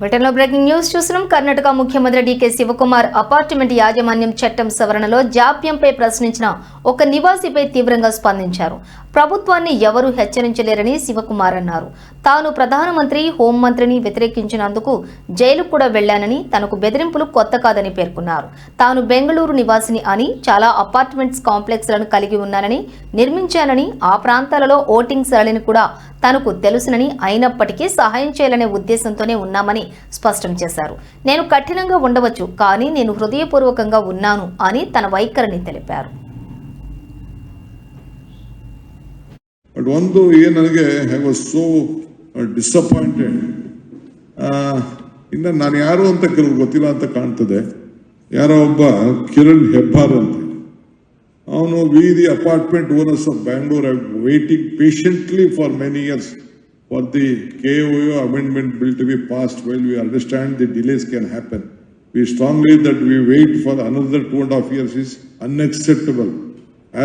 బ్రిటన్లో breaking news చూస్తున్నాం. కర్ణాటక ముఖ్యమంత్రి డీకే శివకుమార్ అపార్ట్మెంట్ యాజమాన్యం చట్టం సవరణలో జాప్యంపై ప్రశ్నించిన ఒక నివాసిపై తీవ్రంగా స్పందించారు. ప్రభుత్వాన్ని ఎవరూ హెచ్చరించలేరని శివకుమార్ అన్నారు. తాను ప్రధానమంత్రి, హోంమంత్రిని వ్యతిరేకించినందుకు జైలు కూడా వెళ్లానని, తనకు బెదిరింపులు కొత్త కాదని పేర్కొన్నారు. తాను బెంగళూరు నివాసిని అని, చాలా అపార్ట్మెంట్స్ కాంప్లెక్స్లను కలిగి ఉన్నానని, నిర్మించానని, ఆ ప్రాంతాలలో ఓటింగ్ సరళిని కూడా తనకు తెలుసునని, అయినప్పటికీ సహాయం చేయాలనే ఉద్దేశంతోనే ఉన్నామని స్పష్టం చేశారు. నేను కఠినంగా ఉండవచ్చు, కానీ నేను హృదయపూర్వకంగా ఉన్నాను అని తన వైఖరిని తెలిపారు. But ಒಂದು ನನಗೆ ಐ ವಾಸ್ ಸೋ ಡಿಸಪಾಯಿಂಟೆಡ್. ಇನ್ನು ನಾನು ಯಾರು ಅಂತ ಕೆಲವು ಗೊತ್ತಿಲ್ಲ ಅಂತ ಕಾಣ್ತದೆ. ಯಾರೋ ಒಬ್ಬ ಕಿರಣ್ ಹೆಬ್ಬಾರ್ ಅಂತ, ಅವನು V the apartment owners of Bangalore waiting patiently for many years for the KOO amendment bill to be passed. While we understand the delays can happen, we strongly that we wait for another 2.5 years is unacceptable.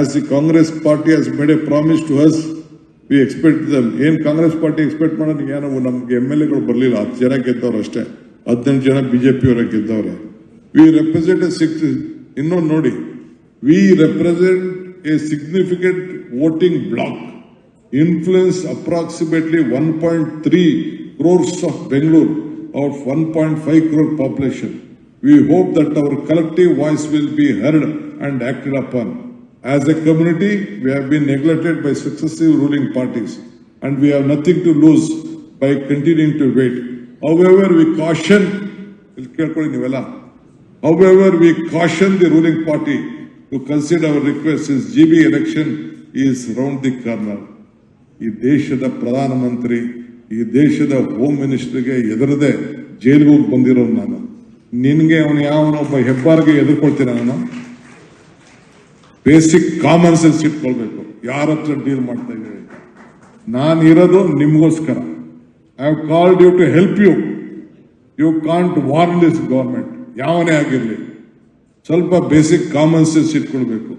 As the Congress party has made a promise to us, we expect them. Congress party expect ಮಾಡೋದು ಏನೋ ನಮಗೆ MLA ಗಳು ಬರಲಿಲ್ಲ, 10 ಜನ ಗೆದ್ದವ್ರು ಅಷ್ಟೇ, 18 ಜನ BJP ಅವರ ಗೆದ್ದವ್ರೆ. We represent ಇನ್ನೊಂದು ನೋಡಿ, we represent a significant voting bloc, influence approximately 1.3 crores of Bangalore out of 1.5 crore population. We hope that our collective voice will be heard and acted upon. As a community, we have been neglected by successive ruling parties and we have nothing to lose by continuing to wait. However, we caution the ruling party to consider our request since GB election is round the corner. ಈ ದೇಶದ ಪ್ರಧಾನಮಂತ್ರಿ, ಈ ದೇಶದ home ಮಿನಿಸ್ಟರ್ಗೆ ಎದುರದೆ ಜೈಲಿಗೆ ಹೋಗಿ ಬಂದಿರೋ ನಾನು, ನಿನ್ಗೆ ಅವನು ಯಾವನೊಬ್ಬ ಹೆಬ್ಬಾರ್ಗೆ ಎದುರ್ಕೊಳ್ತೀನ? ನಾನು ಬೇಸಿಕ್ ಕಾಮನ್ ಸೆನ್ಸ್ ಇಟ್ಕೊಳ್ಬೇಕು. ಯಾರ ಹತ್ರ ಡೀಲ್ ಮಾಡ್ತಾ ಇದ್ದೀವಿ? ನಾನು ಇರೋದು ನಿಮ್ಗೋಸ್ಕರ. I have called you to help you. You can't warn this government. ಯಾವನೇ ಆಗಿರಲಿ, ಸ್ವಲ್ಪ ಬೇಸಿಕ್ ಕಾಮನ್ ಸೆನ್ಸ್ ಇಟ್ಕೊಳ್ಬೇಕು.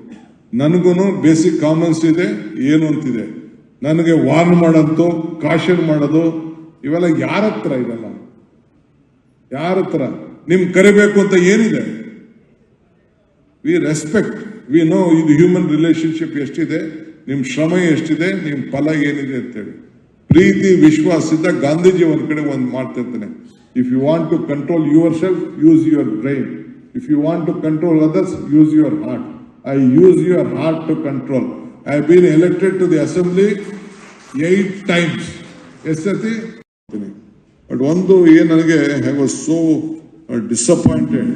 ನನಗೂ ಬೇಸಿಕ್ ಕಾಮನ್ಸ್ ಇದೆ, ಏನು ಅಂತಿದೆ. ನನಗೆ ವಾರ್ನ್ ಮಾಡೋದು, ಕಾಶನ್ ಮಾಡೋದು ಇವೆಲ್ಲ ಯಾರ ಹತ್ರ ಇದೆಲ್ಲ? ಯಾರ ಹತ್ರ ನಿಮ್ ಕರಿಬೇಕು ಅಂತ ಏನಿದೆ? ವಿ ರೆಸ್ಪೆಕ್ಟ್, ವಿ ನೋ ಇದು ಹ್ಯೂಮನ್ ರಿಲೇಶನ್ಶಿಪ್ ಎಷ್ಟಿದೆ, ನಿಮ್ ಶ್ರಮ ಎಷ್ಟಿದೆ, ನಿಮ್ ಫಲ ಏನಿದೆ ಅಂತೇಳಿ. ಪ್ರೀತಿ ವಿಶ್ವಾಸದಿಂದ ಗಾಂಧೀಜಿ ಒಂದ್ ಕಡೆ ಒಂದು ಮಾಡ್ತಿರ್ತಾನೆ, if you want to control yourself, use your brain. If you want to control others, use your heart. I use your heart to control. I have been elected to the assembly 8 times. But ಒಂದು ನನಗೆ I was so disappointed.